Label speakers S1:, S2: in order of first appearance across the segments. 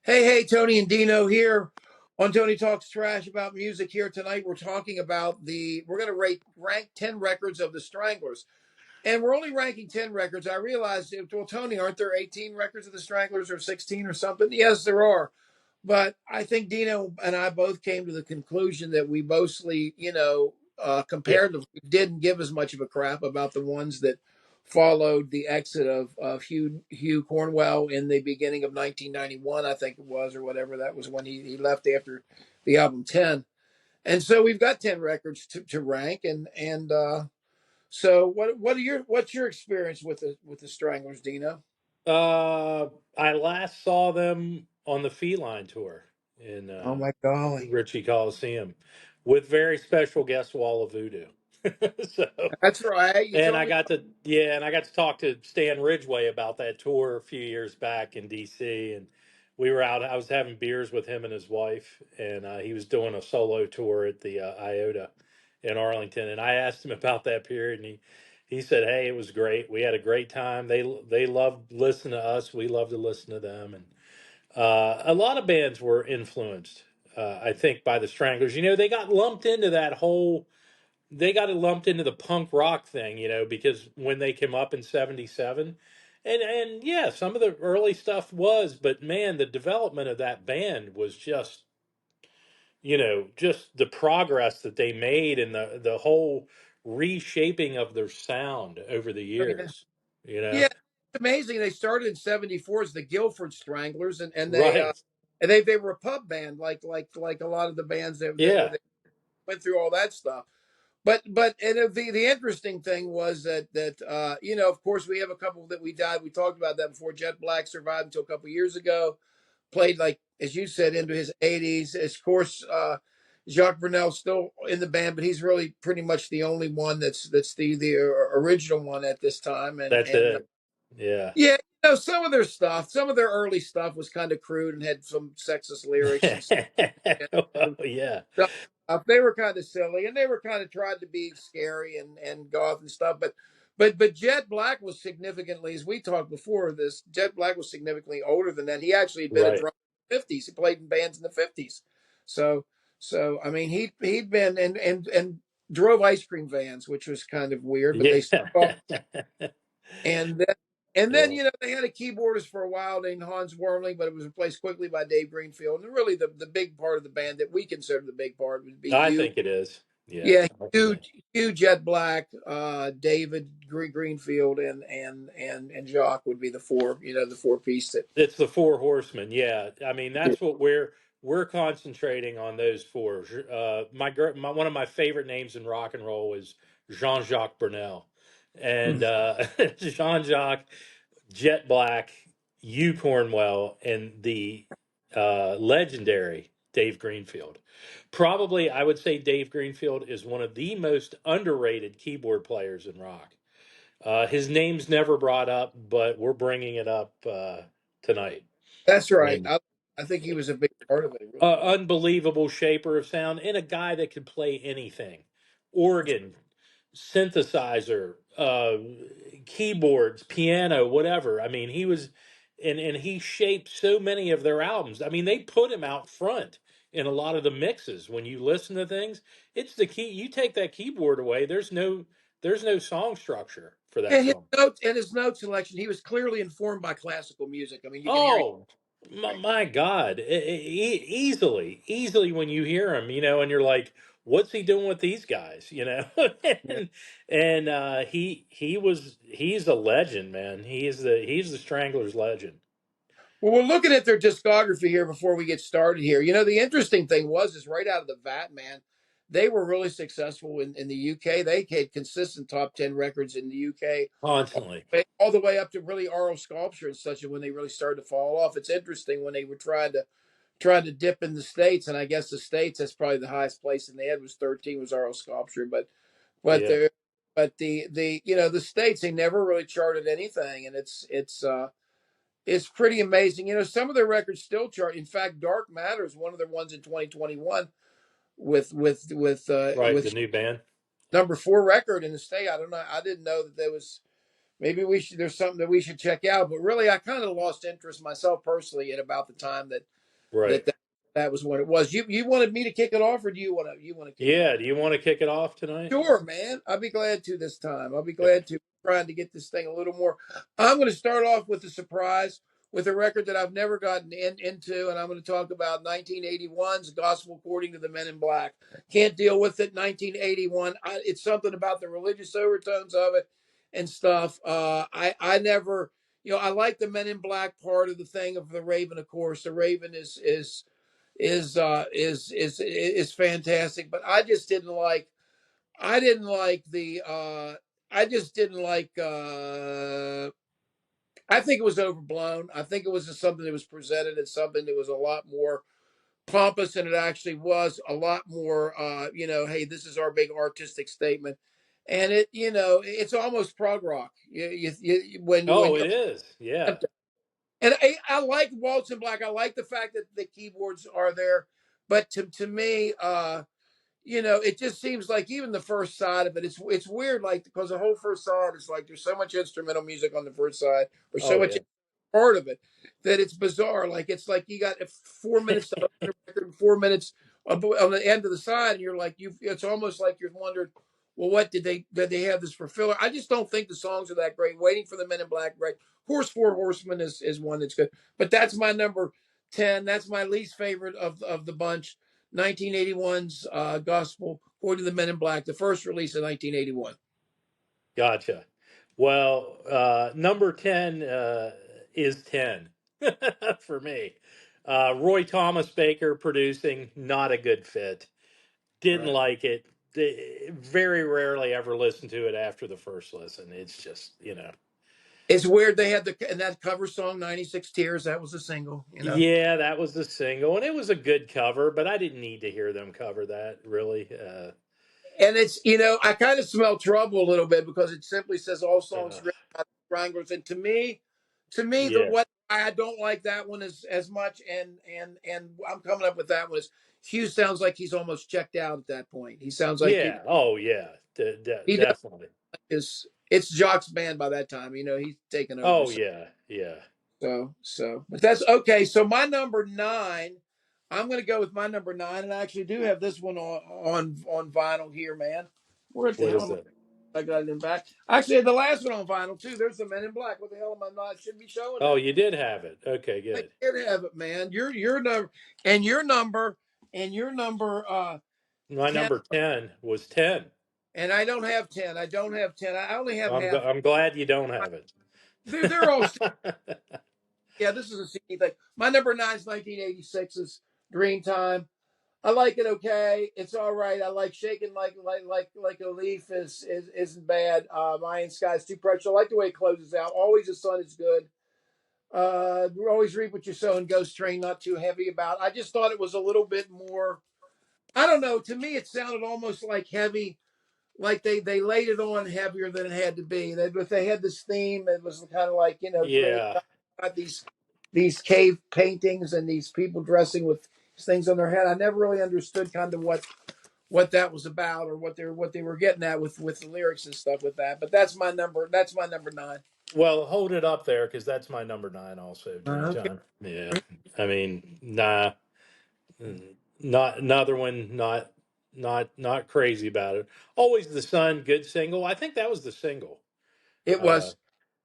S1: Hey, Tony and Dino here on Tony Talks Trash about music here tonight. We're talking about we're going to rank 10 records of the Stranglers. And we're only ranking 10 records. I realized, well, Tony, aren't there 18 records of the Stranglers or 16 or something? Yes, there are. But I think Dino and I both came to the conclusion that we mostly,
S2: Yeah.
S1: comparatively didn't give as much of a crap about the ones that followed the exit of Hugh Cornwell in the beginning of 1991, I think it was, or whatever. That was when he left after the album 10. And so we've got 10 records to rank. So what's your experience with the Stranglers, Dino?
S2: Uh, I last saw them on the Feline tour in
S1: Oh my golly.
S2: Ritchie Coliseum with very special guest Wall of Voodoo. so,
S1: That's right. You
S2: and
S1: told
S2: I
S1: me.
S2: got to yeah, and I got to talk to Stan Ridgway about that tour a few years back in DC, and we were out. I was having beers with him and his wife, and he was doing a solo tour at the Iota in Arlington, and I asked him about that period, and he said, "Hey, it was great. We had a great time. They loved listening to us. We loved to listen to them, and a lot of bands were influenced, I think, by the Stranglers. You know, they got it lumped into the punk rock thing, because when they came up in 77, and yeah, some of the early stuff was, but man, the development of that band was just the progress that they made and the whole reshaping of their sound over the
S1: Oh, yeah.
S2: years, you know.
S1: Yeah, it's amazing. They started in '74 as the Guilford Stranglers, and
S2: Right.
S1: they were a pub band like a lot of the bands that
S2: Yeah.
S1: they went through all that stuff. But the interesting thing was that of course we have a couple that we died. We talked about that before. Jet Black survived until a couple years ago. Played, like as you said, into his 80s. Of course, Jacques Brunel's still in the band, but he's really pretty much the only one that's the original one at this time. And
S2: That's
S1: and
S2: it. Yeah.
S1: yeah, some of their stuff, some of their early stuff was kind of crude and had some sexist lyrics and
S2: Well,
S1: some
S2: yeah.
S1: stuff. They were kind of silly and they were kind of tried to be scary and goth and stuff. But Jet Black was significantly, as we talked before this, Jet Black was significantly older than that. He actually had been a
S2: Right.
S1: drummer in the '50s. He played in bands in the '50s. So I mean he'd been and drove ice cream vans, which was kind of weird, but they
S2: Yeah.
S1: stuck. And then, and then
S2: Yeah.
S1: they had a keyboardist for a while named Hans Wormling, but it was replaced quickly by Dave Greenfield. And really, the big part of the band that we consider the big part would be
S2: I
S1: Hugh.
S2: think it is. Yeah.
S1: Yeah,
S2: I think
S1: Hugh,
S2: it-
S1: Hugh Jet Black, David Greenfield, and Jacques would be the four. The four piece that.
S2: It's the four horsemen. Yeah. I mean, that's what we're concentrating on, those four. One of my favorite names in rock and roll is Jean-Jacques Brunel. And Jean-Jacques, Jet Black, Hugh Cornwell, and the legendary Dave Greenfield. Probably, I would say Dave Greenfield is one of the most underrated keyboard players in rock. His name's never brought up, but we're bringing it up tonight.
S1: That's right.
S2: And
S1: I think he was a big part of it. He really was.
S2: unbelievable shaper of sound, and a guy that could play anything: organ, synthesizer, keyboards, piano, whatever. I mean, he was, and he shaped so many of their albums. I mean, they put him out front in a lot of the mixes. When you listen to things, it's the key. You take that keyboard away, there's no song structure for that
S1: And his
S2: song.
S1: notes and his note selection, he was clearly informed by classical music. I mean, you can hear.
S2: Oh, my God. Easily when you hear him, and you're like, what's he doing with these guys,
S1: Yeah.
S2: and he's a legend, man. He's the Stranglers legend.
S1: Well, we're looking at their discography here before we get started here. The interesting thing is right out of the vat, man, they were really successful in the UK. They had consistent top 10 records in the UK,
S2: Constantly.
S1: all the way up to really oral sculpture and such. And when they really started to fall off, it's interesting when they were trying to dip in the States. And I guess the States, that's probably the highest place in they had was 13 was oral sculpture. But
S2: Yeah.
S1: the, the States, they never really charted anything. And it's pretty amazing. Some of their records still chart. In fact, Dark Matter is one of the ones in 2021
S2: Right. The
S1: with
S2: new band.
S1: number 4 record in the state. I don't know. I didn't know that there was. maybe we should. There's something that we should check out. But really, I kind of lost interest myself personally at about the time
S2: Right.
S1: that that was when it was. You wanted me to kick it off, or do you want to kick it
S2: Yeah.
S1: off?
S2: Do you want to kick it off tonight?
S1: Sure, man. I'll be glad to this time. I'll be
S2: Okay.
S1: glad to. Trying to get this thing a little more. I'm going to start off with a surprise with a record that I've never gotten into, and I'm going to talk about 1981's Gospel According to the Men in Black. Can't deal with it. 1981. It's something about the religious overtones of it and stuff. I never, I like the Men in Black part of the thing of the Raven. Of course, the Raven is fantastic, but I didn't like the I just didn't like I think it was overblown. I think it was just something that was presented as something that was a lot more pompous than it actually was, a lot more hey, this is our big artistic statement. And it's almost prog rock. When
S2: Oh, it is. Yeah.
S1: and I like Waltz in Black. I like the fact that the keyboards are there, but to me, it just seems like even the first side of it, it's weird, like because the whole first side is like there's so much instrumental music on the first side, or so
S2: Oh,
S1: much
S2: yeah.
S1: part of it that it's bizarre. Like it's like you got 4 minutes to open a record and 4 minutes on the end of the side, and you're like it's almost like you're wondering, well, what did they have this for filler? I just don't think the songs are that great. Waiting for the Men in Black, right? Horse Four Horsemen is one that's good, but that's my number 10. That's my least favorite of the bunch. 1981's Gospel According to the Men in Black, the first release in 1981.
S2: Gotcha. Well, number 10 is 10 for me. Roy Thomas Baker producing, not a good fit. Didn't
S1: Right.
S2: like it. Very rarely ever listen to it after the first listen. It's just,
S1: It's weird they had and that cover song 96 Tears, that was a single.
S2: Yeah, that was the single, and it was a good cover, but I didn't need to hear them cover that, really.
S1: And it's, I kind of smell trouble a little bit because it simply says all songs
S2: Uh,
S1: written by the Stranglers. And to me, the
S2: yeah.
S1: what I don't like that one as much, and I'm coming up with that one is Hugh sounds like he's almost checked out at that point. He sounds like
S2: Yeah. Oh, yeah.
S1: he does
S2: Definitely.
S1: is it's Jock's band by that time. He's taken over.
S2: Oh,
S1: So
S2: yeah. Yeah.
S1: but that's okay. So my number nine, I'm going to go with my number nine, and I actually do have this one on vinyl here, man. Where the
S2: What
S1: hell
S2: is
S1: am
S2: it?
S1: I got it in back? Actually, I had the last one on vinyl too. There's the Men in Black. What the hell am I not? Should be showing
S2: Oh,
S1: that.
S2: you did have it. Okay,
S1: I
S2: good.
S1: did have it, man. Your number and your number and your number
S2: My
S1: 10,
S2: number 10 was 10.
S1: and I don't have 10. I don't have 10. I only have half.
S2: I'm glad you don't have it.
S1: They're all yeah. This is a CD thing. My number nine is 1986's Dreamtime. I like it okay. It's all right. I like shaking like a leaf isn't bad. Iron Sky's too precious. I like the way it closes out. Always the sun is good. Always reap what you sow and Ghost Train not too heavy about. I just thought it was a little bit more. I don't know. To me, it sounded almost like heavy, like they laid it on heavier than it had to be. But they had this theme. It was kind of like Dream
S2: Yeah.
S1: got these cave paintings and these people dressing with things on their head. I never really understood kind of what that was about or what they were getting at with the lyrics and stuff with that. But that's my number. That's my number nine.
S2: Well, hold it up there because that's my number 9 also,
S1: Okay.
S2: Dreamtime. Yeah. I mean, nah. Not another one, not crazy about it. Always the Sun, good single. I think that was the single.
S1: It
S2: Uh
S1: was.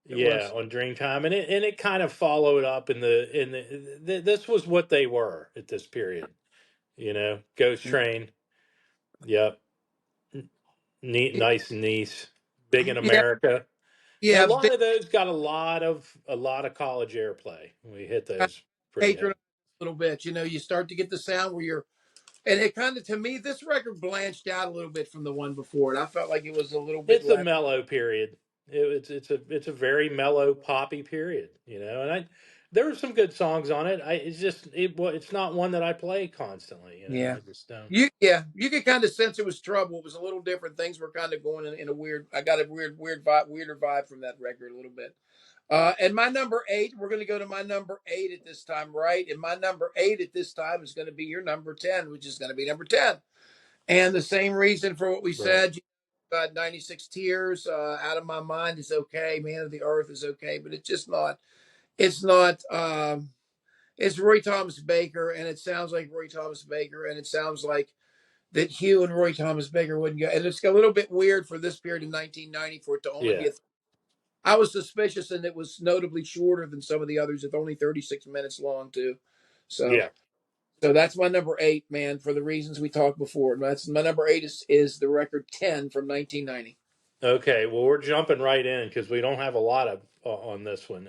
S1: It
S2: yeah,
S1: was.
S2: on Dreamtime, and it kind of followed up in the this was what they were at this period. Ghost Train. Yep. Neat, nice and nice. Big in
S1: Yeah.
S2: America. And a
S1: Yeah.
S2: lot of those got a lot of college airplay. We hit those pretty heavy.
S1: Patronize a little bit. You start to get the sound where you're, and it kind of to me this record blanched out a little bit from the one before it. I felt like it was a little bit
S2: It's a
S1: less.
S2: mellow period. It's a very mellow poppy period, and there were some good songs on it. It's not one that I play constantly,
S1: Yeah.
S2: I just don't.
S1: You could kind of sense it was trouble. It was a little different. Things were kind of going in a weird. I got a weird vibe, weirder vibe from that record a little bit. And my number eight, we're going to go to my number eight at this time, right? And my number eight at this time is going to be your number 10, which is going to be number 10. And the same reason for what we
S2: Right.
S1: said, 96 Tears, Out of My Mind is okay. Man of the Earth is okay, but it's just not. It's not. It's Roy Thomas Baker, and it sounds like Roy Thomas Baker, and it sounds like that Hugh and Roy Thomas Baker wouldn't go. And it's a little bit weird for this period in 1990 for it to only
S2: Yeah.
S1: be a. I was suspicious, and it was notably shorter than some of the others. It's only 36 minutes long too. So,
S2: Yeah.
S1: so that's my number eight, man. For the reasons we talked before, that's my number eight is the record 10 from 1990.
S2: Okay. Well, we're jumping right in because we don't have a lot of on this one.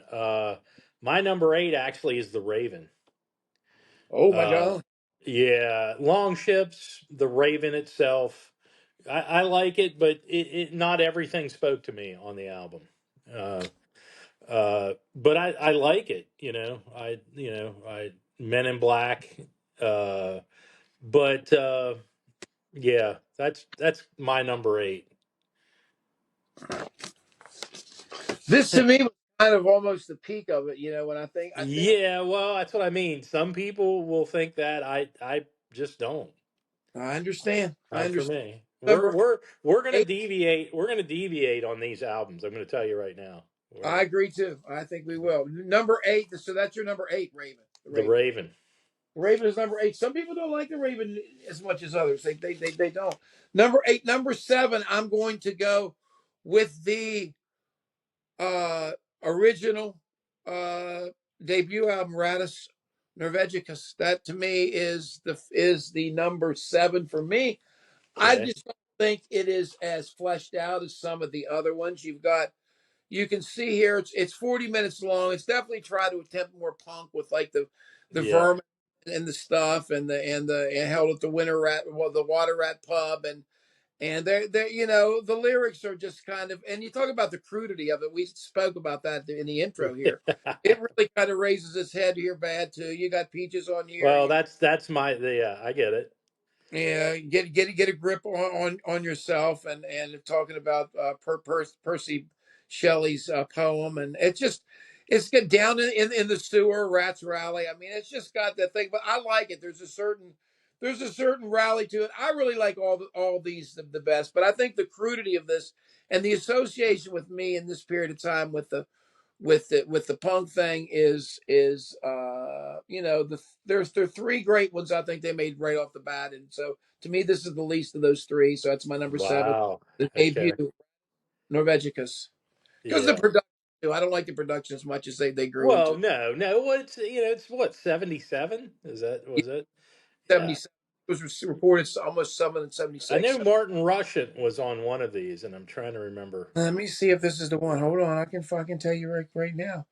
S2: My number 8 actually is the Raven.
S1: Oh my
S2: Uh,
S1: God!
S2: yeah, Long Ships, the Raven itself. I like it, but not everything spoke to me on the album. Uh, but I like it. I Men in Black. Uh, but yeah, that's my number 8.
S1: This to me was kind of almost the peak of it. When I think
S2: Yeah, well, that's what I mean. Some people will think that I just don't.
S1: I understand. I
S2: Not for
S1: understand.
S2: me. We're
S1: Number
S2: we're we're gonna
S1: eight.
S2: deviate. We're gonna deviate on these albums. I'm gonna tell you right now.
S1: I
S2: We're
S1: agree too. I think we will. Number eight. So that's your number eight, Raven. The
S2: the
S1: Raven.
S2: Raven.
S1: The Raven is number eight. Some people don't like the Raven as much as others. They don't. Number eight. Number seven. I'm going to go with the uh original uh debut album, Radis Norvegicus. That to me is the number seven for me. I
S2: Okay.
S1: just don't think it is as fleshed out as some of the other ones. You can see here it's 40 minutes long. It's definitely tried to attempt more punk with like the
S2: Yeah.
S1: vermin and the stuff and held at the winter rat, well, the water rat pub, and they're the lyrics are just kind of, and you talk about the crudity of it. We spoke about that in the intro here. It really kind of raises its head here bad too. You got Peaches on here.
S2: Well, that's yeah. I get it.
S1: Yeah, get a grip on yourself, and talking about Percy Shelley's poem, and it's got down in the sewer, rats rally. I mean, it's just got that thing, but I like it. There's a certain rally to it. I really like all these the best, but I think the crudity of this and the association with me in this period of time with the punk thing there are three great ones I think they made right off the bat, and so to me this is the least of those three, so that's my number seven,
S2: Wow.
S1: the
S2: Okay.
S1: debut, Norvegicus, because the
S2: Yeah.
S1: production too. I don't like the production as much as they grew
S2: Well,
S1: into.
S2: no. What's it's what 77? Is that
S1: Yeah,
S2: was it? Yeah.
S1: 77 was reported almost seven and
S2: I know
S1: 76.
S2: Martin Rushent was on one of these, and I'm trying to remember.
S1: Let me see if this is the one. Hold on, I can fucking tell you right now.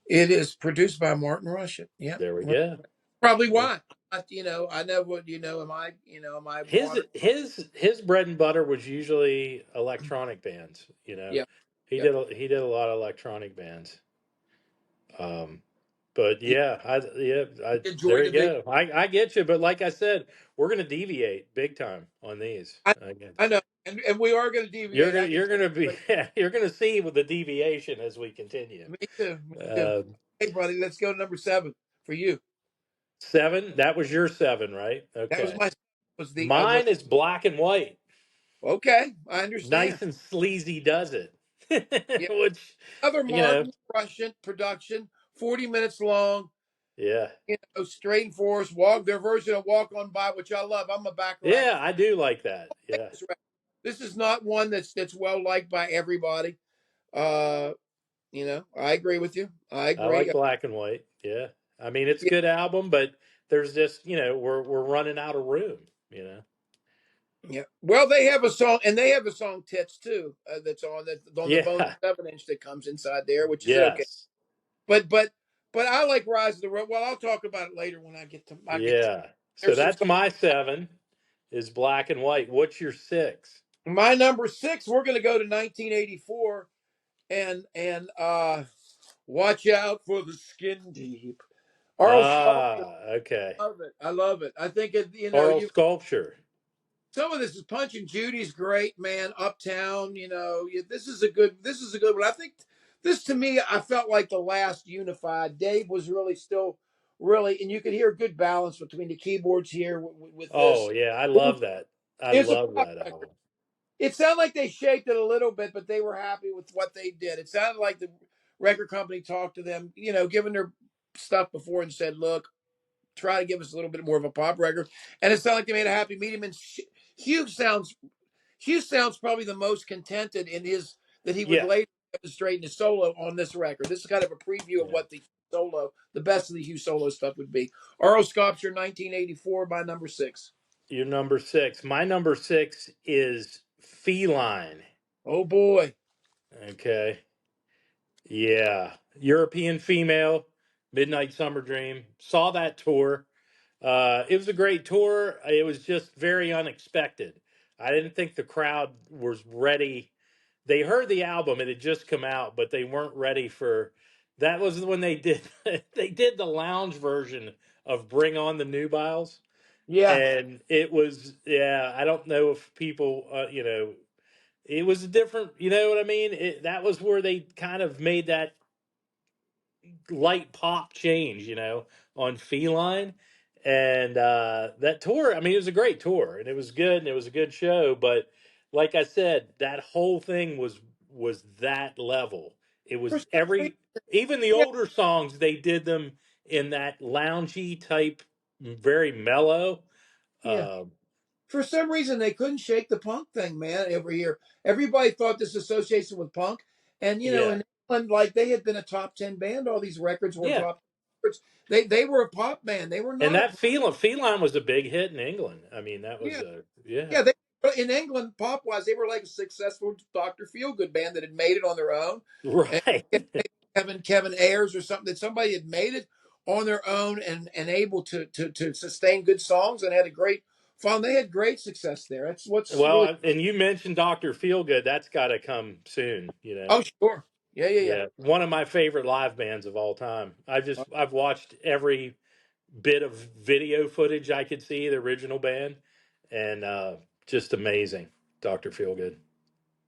S1: It is produced by Martin Rushent. Yep.
S2: There we go.
S1: Probably
S2: Yeah.
S1: why. I know what am I
S2: his
S1: modern?
S2: his bread and butter was usually electronic bands.
S1: Yeah.
S2: He
S1: Yep.
S2: did a lot of electronic bands. Um, but
S1: He
S2: yeah, there
S1: enjoyed
S2: you
S1: the video.
S2: go. I get you, but like I said, we're gonna deviate big time on these.
S1: I,
S2: Again,
S1: I know, and we are going to deviate. I can
S2: you're
S1: tell
S2: gonna be
S1: you.
S2: you're gonna see with the deviation as we continue.
S1: Me too. Me too.
S2: Uh,
S1: Hey, buddy, let's go to number seven for you.
S2: 7. That was your 7, right?
S1: That was
S2: Okay.
S1: was
S2: Mine is Black and White.
S1: okay. I understand.
S2: Nice and sleazy does it.
S1: Yeah.
S2: Which,
S1: Another
S2: you know,
S1: Martin Rushent production, 40 minutes long.
S2: yeah.
S1: Straight and forth. Walk their version of Walk On By, which I love. I'm a Bacharach.
S2: Yeah, I do like that. Yeah.
S1: This is not one that's well liked by everybody. Uh, I agree with you. I
S2: I like
S1: agree.
S2: Black and White. Yeah. I mean, it's a
S1: Yeah,
S2: good album, but there's just, we're running out of room.
S1: yeah. Well, they have a song, and they have a song "Tits" too. That's on the bonus
S2: Yeah.
S1: 7-inch that comes inside there, which is okay.
S2: Yes.
S1: But I like "Rise of the Road." Well, I'll talk about it later when I get to.
S2: Yeah. So
S1: There's some
S2: that's
S1: stuff.
S2: my 7 is Black and White. What's your 6?
S1: My number six. We're going to go to 1984, and watch out for the skin deep. Earl Sculpture.
S2: Ah, okay.
S1: I love it. I love it. I think it.
S2: Oral
S1: You
S2: Sculpture.
S1: some of this is Punch and Judy's great, man. Uptown, this is a good one. I think this to me, I felt like the last unified. Dave was really still really, and you could hear a good balance between the keyboards here with
S2: Oh,
S1: this.
S2: yeah, I
S1: It was,
S2: love that. I
S1: it's a
S2: love
S1: pop
S2: that
S1: record.
S2: album.
S1: It sounded like they shaped it a little bit, but they were happy with what they did. It sounded like the record company talked to them, given their stuff before and said, "Look, try to give us a little bit more of a pop record." And it sounded like they made a happy medium. And Hugh sounds Hugh sounds probably the most contented in his that he would
S2: Yeah,
S1: later demonstrate in his solo on this record. This is kind of a preview of
S2: yeah.
S1: what the best of the Hugh solo stuff would be. Oral Sculpture, 1984, by number 6.
S2: Your number six. My number six is Feline.
S1: Oh boy,
S2: Okay. Yeah. European Female, Midnight Summer Dream. Saw that tour. It was a great tour. It was just very unexpected. I didn't think the crowd was ready. They heard the album, it had just come out, but they weren't ready for that was when they did they did the lounge version of Bring On the Nubiles.
S1: yeah,
S2: And it was, yeah, I don't know if people it was a different, you know what I mean? That was where they kind of made that light pop change, on Feline. And that tour, I mean, it was a great tour and it was good and it was a good show. But like I said, that whole thing was that level. It
S1: for
S2: was
S1: some reason,
S2: even the
S1: yeah,
S2: older songs, they did them in that loungy type, very mellow.
S1: yeah.
S2: Uh,
S1: For some reason, they couldn't shake the punk thing, man. Every year, everybody thought this association with punk, and
S2: yeah,
S1: in England, like they had been a top 10 band. All these records were
S2: yeah.
S1: top records. They were a pop band. They were
S2: And
S1: not a
S2: that
S1: punk.
S2: Feline was a big hit in England. I mean, that was
S1: Yeah,
S2: a yeah,
S1: yeah. They in England, pop wise, they were like a successful Dr. Feelgood band that had made it on their own. And
S2: right.
S1: Kevin Ayers or something that somebody had made it on their own and able to sustain good songs and had a great fun. They had great success there. That's what's really.
S2: Well, and you mentioned Doctor Feelgood. That's got to come soon.
S1: Oh, sure. Yeah, yeah, yeah.
S2: Yeah, one of my favorite live bands of all time. I've watched every bit of video footage I could see the original band, and just amazing. Doctor Feelgood.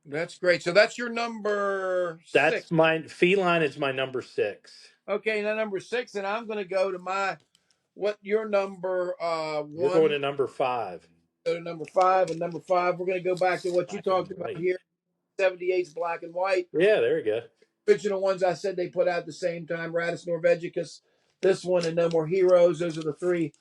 S1: That's great. So that's your number
S2: That's
S1: 6.
S2: my Feline is my number six.
S1: Okay, now number 6, and I'm going to go to what your number
S2: We're going to
S1: 1.
S2: number five.
S1: Go to number 5, and number 5 we're going to go back to what you
S2: Black and
S1: talked about
S2: white.
S1: here. 78's Black and White.
S2: Yeah, there you go.
S1: Original ones I said they put out at the same time. Radis Norvegicus, this one, and No More Heroes. Those are the three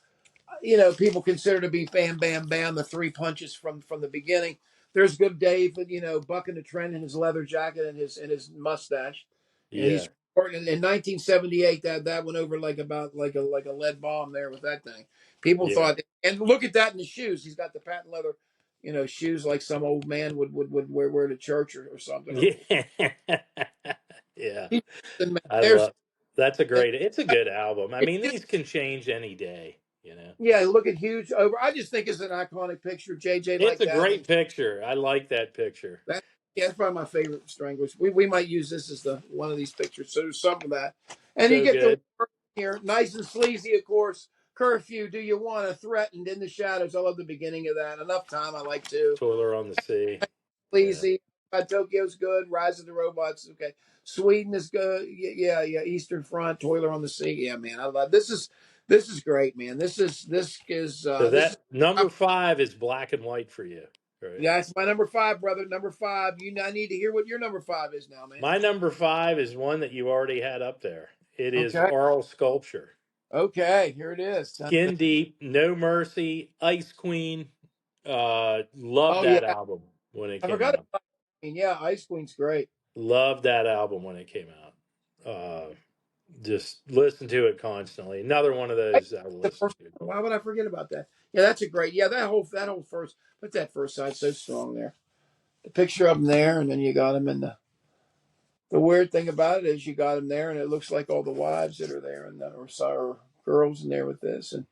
S1: people consider to be bam, bam, bam, the three punches from the beginning. There's Good Dave, bucking the trend in his leather jacket and his mustache, and
S2: Yeah,
S1: he's in 1978. That went over like like a lead bomb there with that thing. People
S2: yeah,
S1: thought, and look at that in the shoes. He's got the patent leather, shoes like some old man would wear to church or something. Or
S2: yeah, yeah. I
S1: there's
S2: love that's a great. It's a good album. I mean, these can change any day.
S1: yeah. Look at Huge over. I just think it's an iconic picture. JJ
S2: It's
S1: like
S2: a
S1: that.
S2: great picture. I like that picture.
S1: That yeah, that's probably my favorite Stranglers. We might use this as the one of these pictures. So there's some of that, and you
S2: So
S1: get the
S2: good.
S1: here, nice and sleazy, of course. Curfew. Do you want to threatened in the shadows? I love the beginning of that. Enough time. I like to
S2: Toiler on the Sea. Yeah.
S1: sleazy. Tokyo's good. Rise of the Robots. Okay. Sweden is good. Yeah. Eastern Front. Toiler on the Sea. Yeah, man. I love this is great, man.
S2: So
S1: This is
S2: that number five is Black and White for you, right?
S1: yeah, it's my number 5, brother. Number 5. I need to hear what your number 5 is now, man.
S2: My number five is one that you already had up there. It is
S1: Okay.
S2: Oral Sculpture.
S1: Okay, here it is.
S2: Skin Deep, No Mercy, Ice Queen. Loved
S1: Oh
S2: that
S1: yeah,
S2: album when it
S1: I
S2: came
S1: forgot
S2: out.
S1: about. Yeah, Ice Queen's great.
S2: Loved that album when it came out. Just listen to it constantly. Another one of those I
S1: The
S2: listen
S1: first.
S2: to.
S1: Why would I forget about that? Yeah, that's a great. Yeah, that whole first. But that first side so strong there. The picture of him there, and then you got him in the weird thing about it is you got him there, and it looks like all the wives that are there, and or girls in there with this, and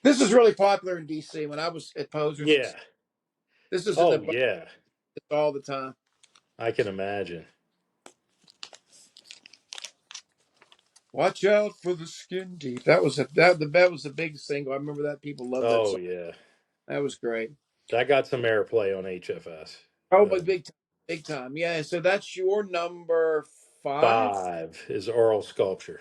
S1: this is really popular in DC. When I was at Posers,
S2: Yeah.
S1: this is in
S2: Oh
S1: the
S2: yeah.
S1: all the time.
S2: I can imagine.
S1: Watch out for the skin deep. That was a big single. I remember that people loved that
S2: Oh
S1: song.
S2: yeah.
S1: That was great.
S2: That got some airplay on HFS.
S1: Oh,
S2: Uh,
S1: but big time. Yeah. So that's your number 5.
S2: five is Oral Sculpture.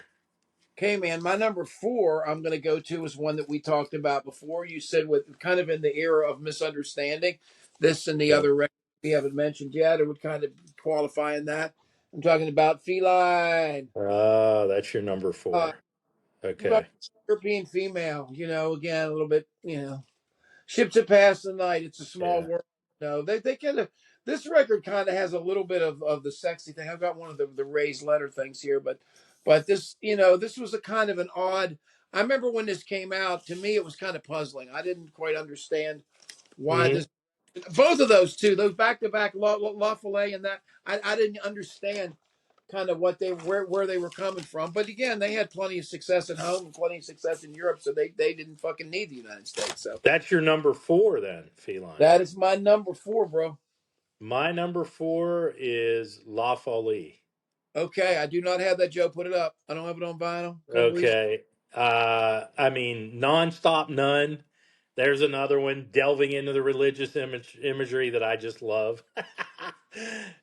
S1: Okay, man. My number four I'm going to go to is one that we talked about before. You said with kind of in the era of misunderstanding, this and the
S2: Yep.
S1: other records we haven't mentioned yet, it would kind of qualify in that. I'm talking about Feline.
S2: That's your number
S1: Uh,
S2: four.
S1: about
S2: Okay.
S1: European female. Again a little bit. Ships that pass the night. It's a small
S2: Yeah.
S1: world. No, they kind of. This record kind of has a little bit of the sexy thing. I've got one of the raised letter things here, but this this was a kind of an odd. I remember when this came out. To me, it was kind of puzzling. I didn't quite understand why
S2: Hmm.
S1: this. Both of those two, those back to back La Filet and that, I didn't understand kind of what they where they were coming from. But again, they had plenty of success at home and plenty of success in Europe, so they didn't fucking need the United States. So
S2: That's your number four then, Feline.
S1: that is my number four, bro.
S2: My number four is La Folie.
S1: Okay, I do not have that. Joe, put it up. I don't have it on vinyl. Couple reasons.
S2: Okay. I mean, nonstop none. There's another one delving into the religious imagery that I just love.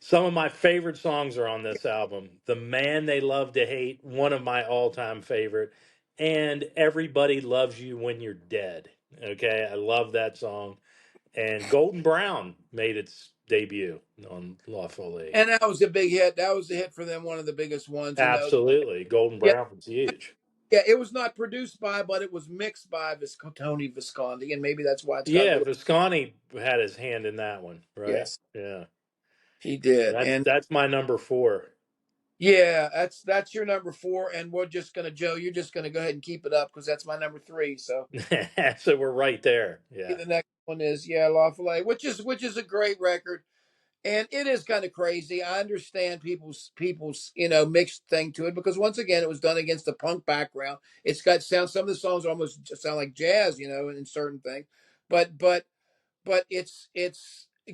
S2: Some of my favorite songs are on this album. The Man They Love to Hate, one of my all-time favorite, and Everybody Loves You When You're Dead. Okay, I love that song. And Golden Brown made its debut on La Folie.
S1: And that was a big hit. That was a hit for them, one of the biggest ones.
S2: Absolutely, Golden
S1: Yeah,
S2: Brown was huge.
S1: yeah. It was not produced by, but it was mixed by Tony Visconti, and maybe that's why it's got a
S2: Yeah,
S1: little.
S2: Visconti had his hand in that one, right?
S1: Yes,
S2: Yeah,
S1: he did.
S2: that's
S1: And
S2: that's my number four.
S1: yeah, that's your number four, and we're just gonna Joe. You're just gonna go ahead and keep it up because that's my number three. So
S2: So we're right there. Yeah,
S1: the next one is Lawfully, which is a great record. And it is kind of crazy. I understand people's mixed thing to it because once again it was done against a punk background. It's got sound. Some of the songs almost sound like jazz, in certain things. But it's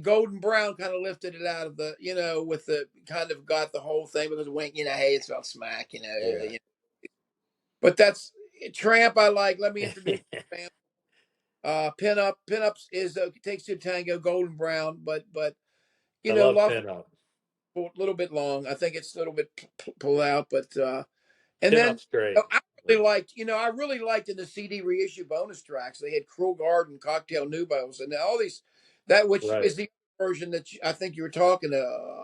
S1: Golden Brown kind of lifted it out of the with the kind of got the whole thing because Wink, hey, it's about smack,
S2: yeah.
S1: But that's Tramp. I like. Let me introduce Tramp. Pinups is takes two to tango. Golden Brown, but
S2: I love
S1: Lawful
S2: pinup.
S1: a little bit long. I think it's a little bit pulled out, but and then
S2: Pinup's great.
S1: I really liked in the CD reissue bonus tracks. They had Cruel Garden, Cocktail Nubos, and all these that which
S2: Right,
S1: is the version that I think you were talking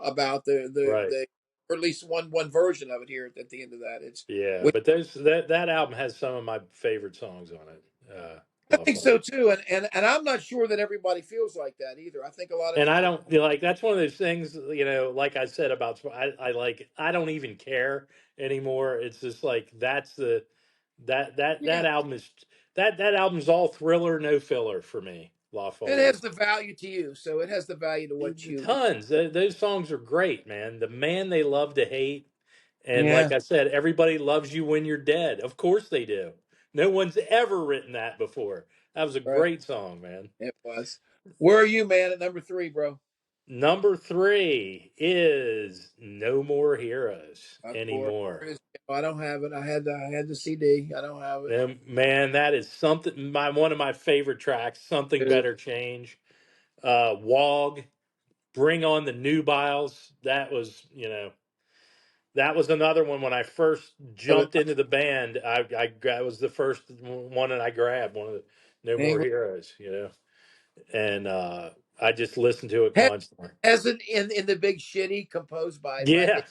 S1: about
S2: right.
S1: the or at least one version of it here at the end of that. It's
S2: Yeah,
S1: which
S2: but there's that album has some of my favorite songs on it.
S1: I
S2: La
S1: think so
S2: Folie.
S1: too, and I'm not sure that everybody feels like that either. I think a lot of
S2: And I
S1: people.
S2: don't like that's one of those things, like I said about I don't even care anymore. It's just like that's the that
S1: Yeah,
S2: album is that album's all thriller, no filler for me. La
S1: it
S2: Folie.
S1: has the value to you, so it has the value to what you.
S2: Tons. Those songs are great, man. The Man They Love to Hate, and like
S1: Yeah,
S2: I said, Everybody Loves You When You're Dead. Of course they do. No one's ever written that before. That was a
S1: right.
S2: great song, man.
S1: It was. Where are you, man, at number three, bro?
S2: Number three is No More Heroes
S1: Of course.
S2: Anymore.
S1: There it is. I don't have it. I had the CD. I don't have it.
S2: And man, that is something one of my favorite tracks, Something
S1: Dude,
S2: Better Change. Wog, Bring on the Nubiles. That was another one when I first
S1: love it.
S2: jumped into the band. I was the first one that I grabbed, one of the No More
S1: England
S2: Heroes. And I just listened to it
S1: has,
S2: constantly.
S1: has it in the big shitty composed by
S2: Yeah.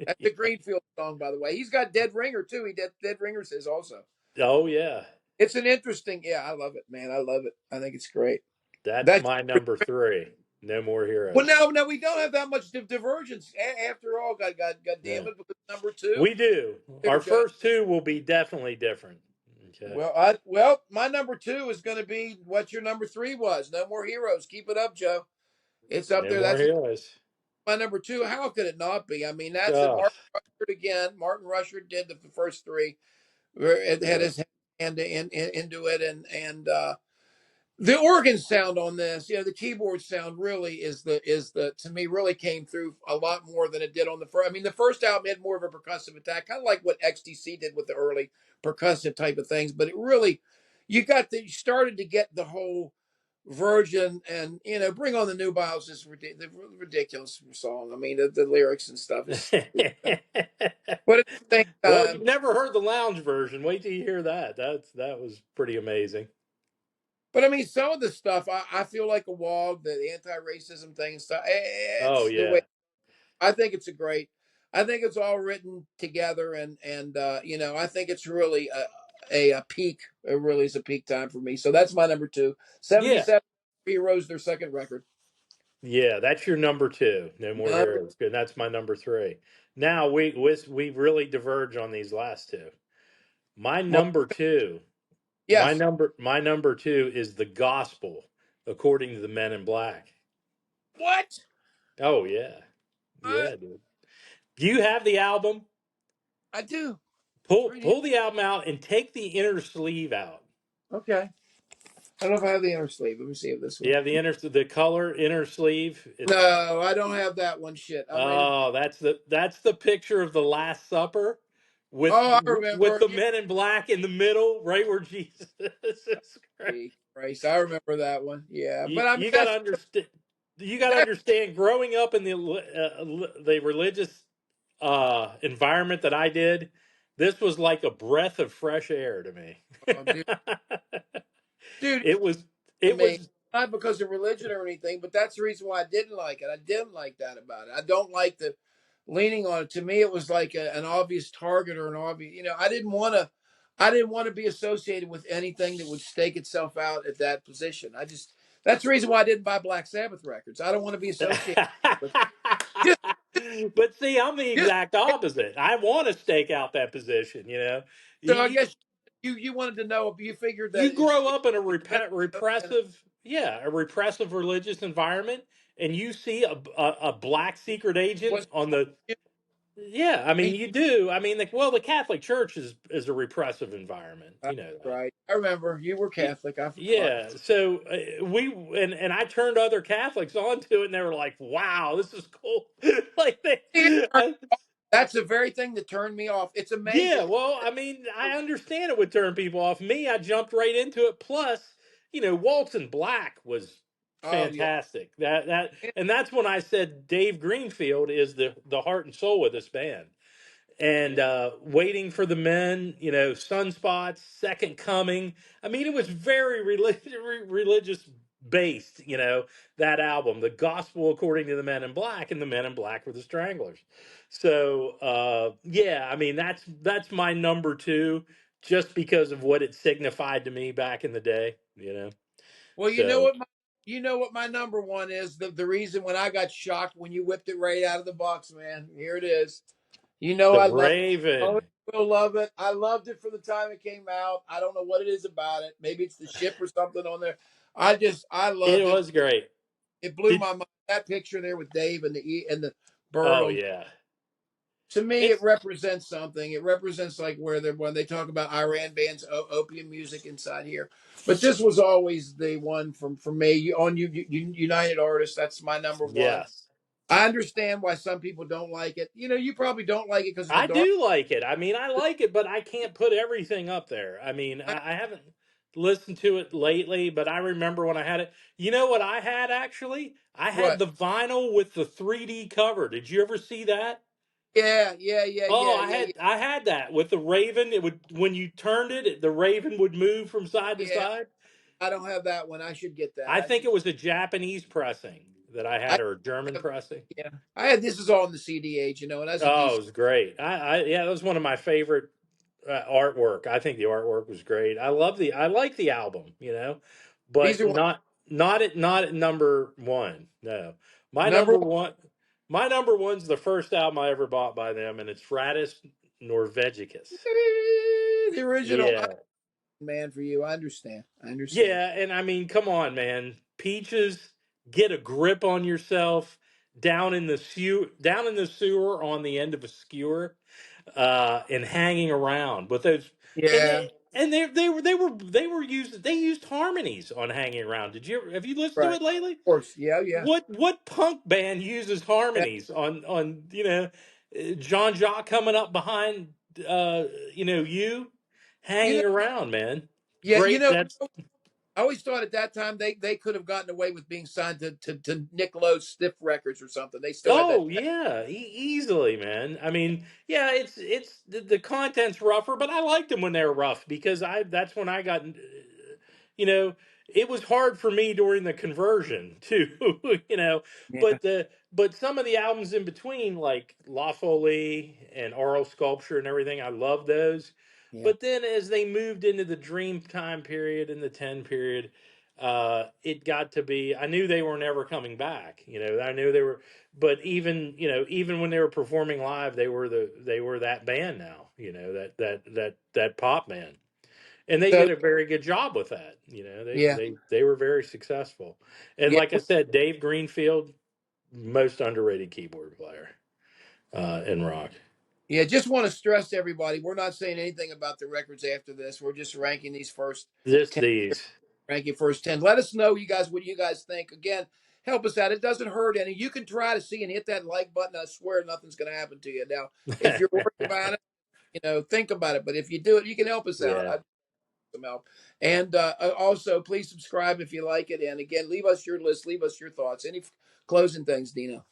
S1: that's the Greenfield song, by the way. He's got Dead Ringer too. He Dead Ringer says also.
S2: Oh yeah.
S1: It's an interesting. Yeah, I love it, man. I love it. I think it's great.
S2: That's
S1: That's
S2: my number three. No More
S1: well.
S2: Heroes.
S1: Now we don't have that much divergence after all. God damn
S2: Yeah.
S1: it! Because number two,
S2: We do.
S1: there,
S2: Our
S1: Joe.
S2: first two will be definitely different. Okay.
S1: My number two is going to be what your number three was. No More Heroes. Keep it up, Joe. It's up
S2: No
S1: there.
S2: More
S1: That's
S2: Heroes.
S1: my number two. How could it not be? I mean, that's it.
S2: Oh,
S1: Martin Rushford again. Martin Rushford did the first three. It had
S2: yeah.
S1: his hand into it, and the organ sound on this, the keyboard sound really is the to me really came through a lot more than it did on the first. I mean, the first album had more of a percussive attack, kind of like what XTC did with the early percussive type of things. But it really, you started to get the whole Virgin, and Bring on the New Biles is ridiculous song. I mean, the lyrics and stuff is stupid. But at the same
S2: Well,
S1: time,
S2: you've never heard the lounge version. Wait till you hear that. That was pretty amazing.
S1: but I mean, some of the stuff I feel like a wall, the anti-racism thing and stuff.
S2: Oh
S1: It's the way
S2: yeah.
S1: I think it's a great. I think it's all written together, and I think it's really a peak. It really is a peak time for me. So that's my number two.
S2: Yeah.
S1: 77 Heroes, their second record.
S2: Yeah, that's your number two. No More
S1: Number
S2: Heroes. Good. That's my number three. Now we really diverge on these last two. My
S1: Mark.
S2: number two,
S1: Yes.
S2: my number two is the gospel according to the Men in Black.
S1: What?
S2: Oh yeah. Yeah, dude. Do you have the album?
S1: I do. It's
S2: Pull
S1: right here.
S2: pull the album out and take the inner sleeve out.
S1: Okay. I don't know if I have the inner sleeve. Let me see if this
S2: You
S1: one.
S2: have the color inner sleeve. It's
S1: No, I don't have that one. Shit. I might have.
S2: oh, that's the picture of the Last Supper with
S1: Oh, I
S2: with
S1: remember.
S2: the
S1: Yeah.
S2: Men in Black in the middle, right where Jesus is.
S1: Christ, I remember that one. Yeah,
S2: You
S1: but I mean
S2: you got to
S1: that's
S2: understand. You got to
S1: that.
S2: understand. Growing up in the religious environment that I did, this was like a breath of fresh air to me.
S1: Oh, dude,
S2: it was
S1: to
S2: it
S1: me,
S2: was
S1: not because of religion or anything, but that's the reason why I didn't like it. I didn't like that about it. I don't like the leaning on it. To me, it was like an obvious target or an obvious. I didn't want to. I didn't want to be associated with anything that would stake itself out at that position. That's the reason why I didn't buy Black Sabbath records. I don't want to be associated with just
S2: but see, I'm the
S1: just.
S2: exact opposite. I want to stake out that position.
S1: So I
S2: You,
S1: guess you wanted to know. You figured that
S2: you grow up in a
S1: and
S2: repressive religious environment, and you see a black secret agent
S1: was
S2: on the. Yeah, I mean,
S1: and
S2: you do. I mean, the Catholic Church is a repressive environment.
S1: you,
S2: You know that.
S1: right. I remember you were Catholic. I forgot.
S2: Yeah, so and I turned other Catholics onto it, and they were like, "Wow, this is cool!" like
S1: That's the very thing that turned me off. It's
S2: yeah.
S1: amazing.
S2: Well, I mean, I understand it would turn people off. Me, I jumped right into it. Plus, Waltz in Black was
S1: Oh yeah.
S2: fantastic. And that's when I said Dave Greenfield is the heart and soul of this band. And
S1: Yeah.
S2: Waiting for the Men, Sunspots, Second Coming. I mean, it was very religious based, that album, The Gospel According to the Men in Black, and the Men in Black were the Stranglers. So, yeah, I mean, that's my number two, just because of what it signified to me back in the day.
S1: Well,
S2: So,
S1: you know what my number one is. The reason when I got shocked when you whipped it right out of the box, man. Here it is.
S2: The
S1: I love. Oh,
S2: Raven.
S1: will love it. I loved it from the time it came out. I don't know what it is about it. Maybe it's the ship or something on there. I
S2: It
S1: loved it.
S2: was great.
S1: It blew
S2: Did
S1: my mind. That picture there with Dave and the bird
S2: Oh
S1: on.
S2: yeah.
S1: To me, it
S2: It's
S1: represents something. It represents like when they talk about Iran bands, opium music inside here. But this was always the one from me on United Artists. That's my number one.
S2: yes.
S1: I understand why some people don't like it. You probably don't like it because of the
S2: I
S1: dark.
S2: do like it. I mean, I like it, but I can't put everything up there. I mean, I haven't listened to it lately, but I remember when I had it. You know what I had actually? I had
S1: What?
S2: the vinyl with the 3D cover. Did you ever see that?
S1: Yeah, yeah, yeah,
S2: Oh,
S1: yeah,
S2: I
S1: yeah,
S2: had
S1: yeah,
S2: I had that with the Raven. It would when you turned it, the Raven would move from side to
S1: yeah.
S2: side.
S1: I don't have that one. I should get that.
S2: I
S1: I
S2: think
S1: should.
S2: it was a Japanese pressing that I
S1: I
S2: had, or a German
S1: have.
S2: pressing.
S1: Yeah, I had. This is all in the CD age, and that's a
S2: Oh, it
S1: decent.
S2: was great. Yeah, that was one of my favorite artwork. I think the artwork was great. I like the album,
S1: These
S2: but
S1: are
S2: not at number one. No, my
S1: number
S2: number one, my number one's the first album I ever bought by them, and it's Fratus Norvegicus.
S1: one. The original.
S2: Yeah,
S1: Man, for you. I understand. I understand.
S2: yeah, and I mean, come on, man, Peaches, get a grip on yourself. Down in the sewer on the end of a skewer, and hanging around with those, and
S1: Yeah,
S2: they used harmonies on hanging around. Have you listened to
S1: right.
S2: it lately?
S1: Of course. Yeah, yeah.
S2: What punk band uses
S1: Yeah,
S2: harmonies on Jean Jacques coming up behind you
S1: you know,
S2: hanging around, man?
S1: yeah,
S2: Great. That's
S1: I always thought at that time they could have gotten away with being signed to Nick Lowe's Stiff Records or something. They still had that.
S2: Oh yeah, easily, man. I mean, yeah, it's the content's rougher, but I liked them when they were rough because I that's when I got, you know, it was hard for me during the conversion too, you know.
S1: Yeah,
S2: But some of the albums in between, like La Folie and Oral Sculpture and everything, I love those.
S1: yeah.
S2: But then as they moved into the Dream time period and the 10 period, it got to be I knew they were never coming back. You know, I knew they were, but even even when they were performing live, they were that band now, that pop band, and they
S1: So
S2: did a very good job with that.
S1: yeah,
S2: They were very successful, and
S1: yeah,
S2: like I said, Dave Greenfield, most underrated keyboard player in rock.
S1: yeah. Just want to stress to everybody, we're not saying anything about the records after this. We're just ranking these first
S2: Just
S1: 10.
S2: these.
S1: Ranking first 10. Let us know, you guys, what you guys think. Again, help us out. It doesn't hurt any. You can try to see and hit that like button. I swear nothing's going to happen to you. Now, if you're worried about it, think about it. But if you do it, you can help us out.
S2: Yeah.
S1: I'd some help. And also, please subscribe if you like it. And again, leave us your list. Leave us your thoughts. Any closing things, Dino?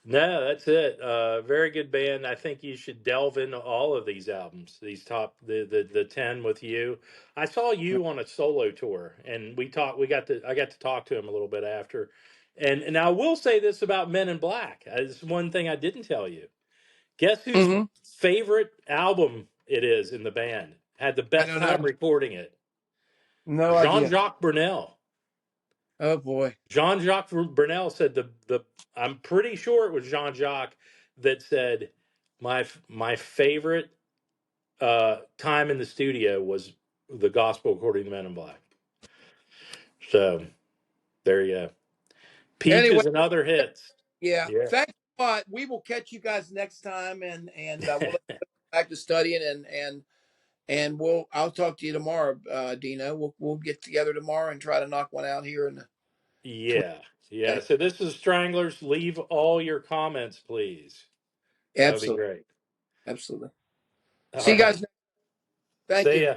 S2: No, that's it. Very good band. I think you should delve into all of these albums. These top the 10 with you. I saw you on a solo tour, and we talked. I got to talk to him a little bit after. And I will say this about Men in Black. It's one thing I didn't tell you. Guess whose
S1: Mm-hmm.
S2: favorite album it is in the band? Had the
S1: I
S2: best
S1: don't
S2: time
S1: know.
S2: recording it.
S1: No idea.
S2: Jean-Jacques Brunel.
S1: Oh boy.
S2: Jean-Jacques Brunel said the I'm pretty sure it was Jean-Jacques that said my favorite time in the studio was the gospel according to Men in Black. So there you go.
S1: Anyway,
S2: Peaches and other hits.
S1: yeah.
S2: Yeah.
S1: Thanks a lot. We will catch you guys next time, and we'll let you get back to studying and I'll talk to you tomorrow, Dino. We'll get together tomorrow and try to knock one out here in the twin.
S2: Yeah. Yeah.
S1: Okay.
S2: So this is Stranglers. Leave all your comments, please. That would be
S1: Absolutely,
S2: great.
S1: absolutely.
S2: All
S1: See you
S2: right.
S1: guys. Thank
S2: See
S1: you.
S2: ya.